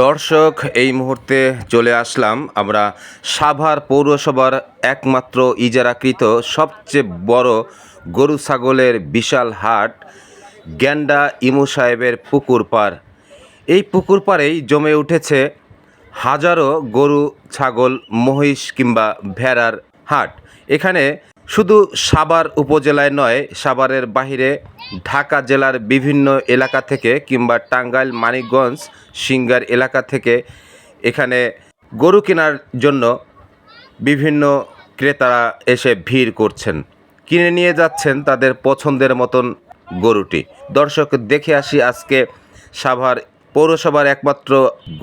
দর্শক, এই মুহূর্তে চলে আসলাম আমরা সাভার পৌরসভার একমাত্র ইজারাকৃত সবচেয়ে বড় গরু ছাগলের বিশাল হাট গ্যান্ডা ইমু সাহেবের পুকুর পাড়। এই পুকুর পাড়েই জমে উঠেছে হাজারো গরু, ছাগল, মহিষ কিংবা ভেড়ার হাট। এখানে শুধু সাভার উপজেলায় নয়, সাভারের বাহিরে ঢাকা জেলার বিভিন্ন এলাকা থেকে কিংবা টাঙ্গাইল, মানিকগঞ্জ, সিংগার এলাকা থেকে এখানে গরু কেনার জন্য বিভিন্ন ক্রেতারা এসে ভিড় করছেন, কিনে নিয়ে যাচ্ছেন তাদের পছন্দের মতন গরুটি। দর্শক, দেখে আসি আজকে সাভার পৌরসভার একমাত্র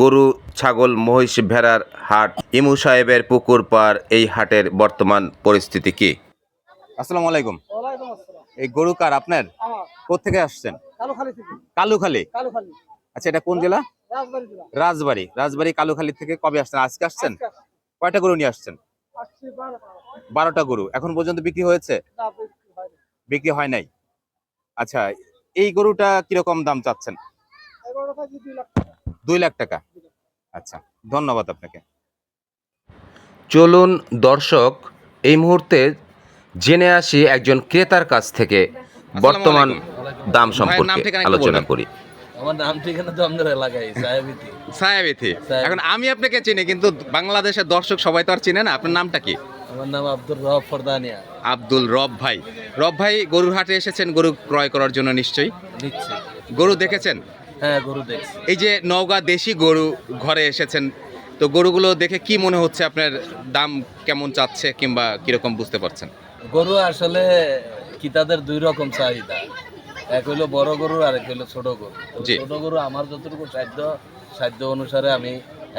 গরু, ছাগল, মহিষ, ভেড়ার হাট ইমু সাহেবের পুকুর পাড়, এই হাটের বর্তমান পরিস্থিতি কি। আসসালামু আলাইকুম। ওয়ালাইকুম আসসালাম। এই গরু কার আপনার? আমার কোত্থেকে আসছেন? কালুখালী থেকে। কালুখালী। কালুখালী। আচ্ছা, এটা কোন জেলা? রাজবাড়ী জেলা। রাজবাড়ী। রাজবাড়ী কালুখালী থেকে কবে আসছেন? আজকে আসছেন? আজকে কয়টা গরু নিয়ে আসছেন? আসছি 12 টা। 12টা গরু। এখন পর্যন্ত বিক্রি হয়েছে? না, বিক্রি হয়নি। বিক্রি হয় নাই। আচ্ছা, এই গরুটা কিরকম দাম চাচ্ছেন? এগারোটা থেকে 2 লাখ টাকা। 2 লাখ টাকা। আচ্ছা, ধন্যবাদ আপনাকে। চলুন দর্শক, এই মুহূর্তে জেনে আসি একজন ক্রেতার কাছ থেকে বর্তমান দাম সম্পর্কে আলোচনা করি। আমার নাম ঠিকানা তো আমাদের এলাকায় সাহেবিতি। সায়াবিথি। এখন আমি আপনাকে চিনি, কিন্তু বাংলাদেশের দর্শক সবাই তো আর চিনে না। আপনার নামটা কি? আমার নাম আব্দুর রব ফরদানিয়া। আব্দুল রব ভাই। রব ভাই, গরুর হাটে এসেছেন গরু ক্রয় করার জন্য নিশ্চয়ই। দিচ্ছি। গরু দেখেছেন? হ্যাঁ, গরু দেখছি। এই যে নওগাঁ দেশি গরু ঘরে এসেছেন, তো গরুগুলো দেখে কি মনে হচ্ছে আপনার? দাম কেমন চাচ্ছে কিংবা কিরকম বুঝতে পারছেন? গরু আসলে কি তাদের দুই রকম চাহিদা। এক হইলো বড় গরু আর এক হইলো ছোট গরু। তো জি। ছোট গরু আমার যতটুকু সাধ্য অনুসারে আমি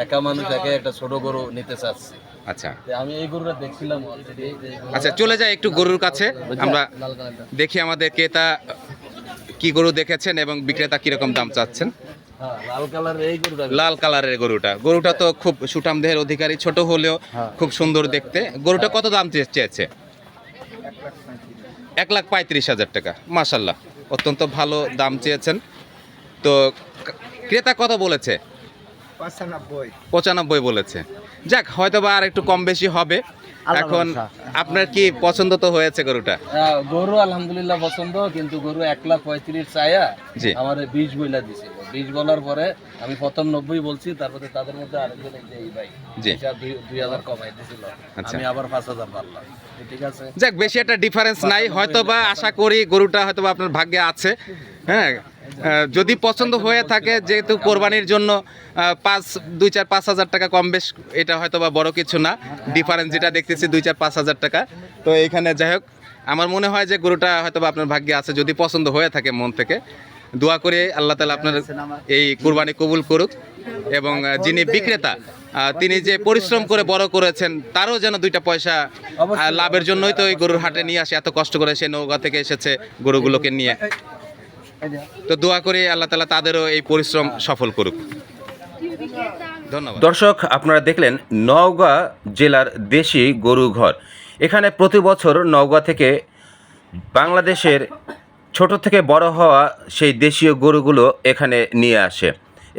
একা মানুষ একে একটা ছোট গরু নিতে চাচ্ছি। আচ্ছা তো আমি এই গরুটা দেখছিলাম already, যে এই গরুটা- আচ্ছা, চলে যাই একটু গরুর কাছে। আমরা লাল কালারটা। দেখি আমাদের ক্রেতা কি গরু দেখেছেন এবং বিক্রেতা কিরকম দাম চাচ্ছেন। হ্যাঁ, লাল কালারের এই গরুটা। লাল কালারের গরুটা তো খুব সুঠাম দেহের অধিকারী, ছোট হলেও খুব সুন্দর দেখতে। গরুটা কত দাম চেয়েছে? 1,35,000 টাকা। মাশাল্লাহ, অত্যন্ত ভালো দাম চেয়েছেন। তো ক্রেতা কত বলেছে? 95 বলেছে। যাক, হয়তো বা আর একটু কম বেশি হবে। এখন আপনার কি পছন্দ তো হয়েছে গরুটা? হ্যাঁ, গরু আলহামদুলিল্লাহ পছন্দ, কিন্তু গরু 1,35,000 চায়া জি। আমার 20 বইলা দিছিল। 20 বলার পরে আমি প্রথম 90 বলছি, তারপরে তাদের মধ্যে আরেকজন এই যে এই ভাই জি। এটা 2000 কমাই দিছিল। আচ্ছা। আমি আবার 5000 পারলাম। ঠিক আছে। যাক, বেশি একটা ডিফারেন্স নাই। হয়তো বা আশা করি গরুটা হয়তো বা আপনার ভাগ্যে আছে। হ্যাঁ, যদি পছন্দ হয়ে থাকে, যেহেতু কোরবানির জন্য 5,000-4,5,000 টাকা কম বেশ, এটা হয়তো বা বড় কিছু না। ডিফারেন্স যেটা দেখতেছি 2,000-5,000 টাকা। তো এখানে যাই হোক, আমার মনে হয় যে গরুটা হয়তো বা আপনার ভাগ্যে আছে, যদি পছন্দ হয়ে থাকে। মন থেকে দোয়া করে আল্লাহ তাআলা আপনার এই কুরবানি কবুল করুক, এবং যিনি বিক্রেতা তিনি যে পরিশ্রম করে বড় করেছেন, তারও যেন 2টা পয়সা লাভের জন্যই তো এই গরুর হাটে নিয়ে আসে। এত কষ্ট করে সে নওগাঁ থেকে এসেছে গরুগুলোকে নিয়ে। তো দোয়া করি আল্লাহ তাআলা তাদেরও এই পরিশ্রম সফল করুক। ধন্যবাদ। দর্শক, আপনারা দেখলেন নওগাঁ জেলার দেশি গরু ঘর। এখানে প্রতি বছর নওগাঁ থেকে বাংলাদেশের ছোট থেকে বড় হওয়া সেই দেশীয় গরুগুলো এখানে নিয়ে আসে।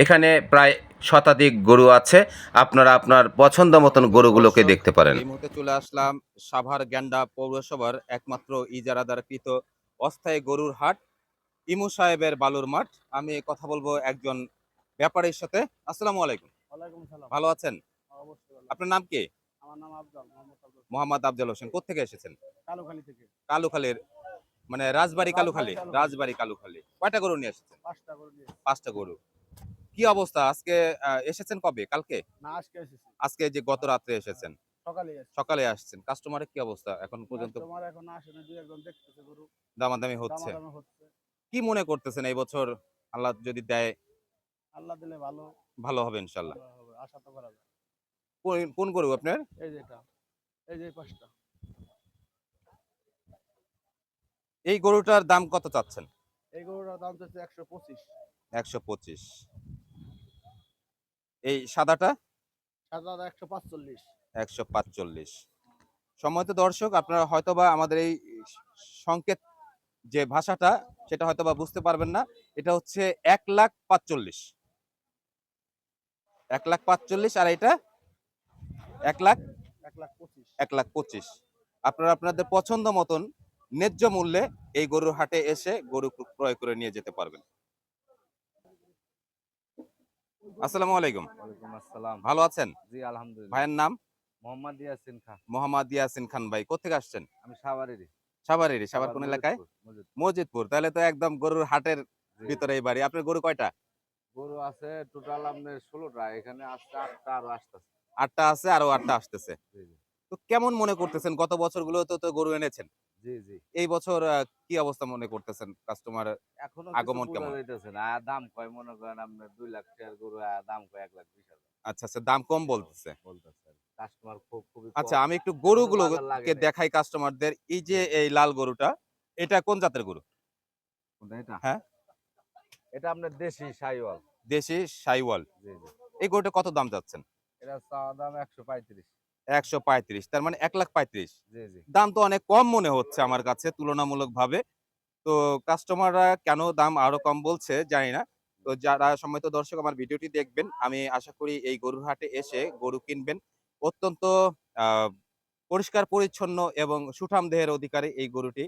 এখানে প্রায় শতাধিক গরু আছে। আপনারা আপনার পছন্দ মতন গরুগুলোকে দেখতে পারেন। এই মুহূর্তে চলে আসলাম সাভার গ্যান্ডা পৌরসভার একমাত্র ইজারাদারকৃত অস্থায়ী গরুর হাট ইমু সাহেবের বালুর মাঠ। আমি কথা বলবো একজন ব্যাপারীর সাথে। আসসালামু আলাইকুম। ওয়ালাইকুম আসসালাম। ভালো আছেন? অবশ্যই ভালো। আপনার নাম কি? আমার নাম মোহাম্মদ আব্দুল। মোহাম্মদ আফজাল হোসেন। কোত্থেকে এসেছেন? কালুখালী থেকে। কালুখালীর, মানে রাজবাড়ী কালুখালী। রাজবাড়ী কালুখালী। কয়টা গরু নিয়ে এসেছেন? 5টা করে দিয়ে। 5টা গরু। কি অবস্থা আজকে? এসেছেন কবে? কালকে? না, আজকে এসেছি। আজকে যে গত রাত্রে এসেছেন, সকালে এসেছি। সকালে আসছেন। কাস্টমারের কি অবস্থা এখন পর্যন্ত? তোমার এখন আসেনি, 2-1 জন দেখতেছে গরু। দামাদামি হচ্ছে? দামাদামি হচ্ছে। কি মনে করতেছেন এই বছর আল্লাহ যদি দেয় আল্লাহ দিলে ভালো। ভালো হবে ইনশাল্লাহ? ভালো হবে, আশা তো করা যায়। কোন গরু আপনার? এই যে এটা, এই যে 5টা। এই গরুটার দাম কত চাচ্ছেন? এই গরুটার দাম হচ্ছে 125। 125। এই সাদাটা? সাদা 145। 145। সম্মানিত দর্শক, আপনারা হয়তোবা আমাদের এই সংকেত যে ভাষাটা, সেটা হয়তোবা বুঝতে পারবেন না। এটা হচ্ছে 1,45,000। 1,45,000 আর এটা 1,00,000 1,25,000। 1,25,000। আপনারা আপনাদের পছন্দ মতন ন্যায্য মূল্যে এই গরুর হাটে এসে গরু ক্রয় করে নিয়ে যেতে পারবেন। আসসালামু আলাইকুম। ওয়ালাইকুম আসসালাম। ভালো আছেন? জি আলহামদুলিল্লাহ। ভাইয়ের নাম? মোহাম্মদ ইয়াসিন খান। মোহাম্মদ ইয়াসিন খান ভাই। কোত্থেকে আসছেন? আমি সাভারেরই। সাভারেরই। সাভার কোন এলাকায়? মজিদপুর। মসজিদপুর। তাহলে তো একদম গরুর হাটের জি। ভিতরে এই বাড়ি। আপনার গরু কয়টা? গরু আছে টোটাল আপনার 16টা, এখানে আসছে 8টা, আরো আসতেছে। 8টা আছে, আরো 8টা আসতেছে। জি জি তো কেমন মনে করতেছেন? গত বছরগুলোতে তো গরু এনেছেন। জি জি। এই বছর কি অবস্থা মনে করতেছেন? কাস্টমার এখনো আগমন কিছু কেমন? বোঝা যাইতেছে না। দাম কয় মনে করেন আপনার 2 লাখ টাকার গরু, দাম কয় 1,20,000 আচ্ছা, আচ্ছা, দাম কম বলতেছে। বলতেছে। কাস্টমার খুবই আচ্ছা, কম। আমি একটু এখনো বাজার গরুগুলোকে লাগে নাই। দেখাই কাস্টমারদের। এই যে এই লাল গরুটা, এটা কোন জাতের গরু? কোনটা এটা? হ্যাঁ? এটা আপনার দেশি শাহিওয়াল। দেশি সাইওয়াল। জি জি। এই গরুটা কত দাম চাচ্ছেন? এটা চাওয়া দাম 135। 135, তার মানে 1,35,000। জি জি। দাম তো অনেক কম মনে হচ্ছে আমার কাছে তুলনামূলকভাবে। তো কাস্টমাররা কেন দাম আরো কম বলছে জানি না। তো যারা সম্মানিত দর্শক আমার ভিডিওটি দেখবেন, আমি আশা করি এই গরুর হাটে এসে গরু কিনবেন। অত্যন্ত আ পরিষ্কার পরিচ্ছন্ন এবং সুঠাম দেহের অধিকারী এই গরুটি।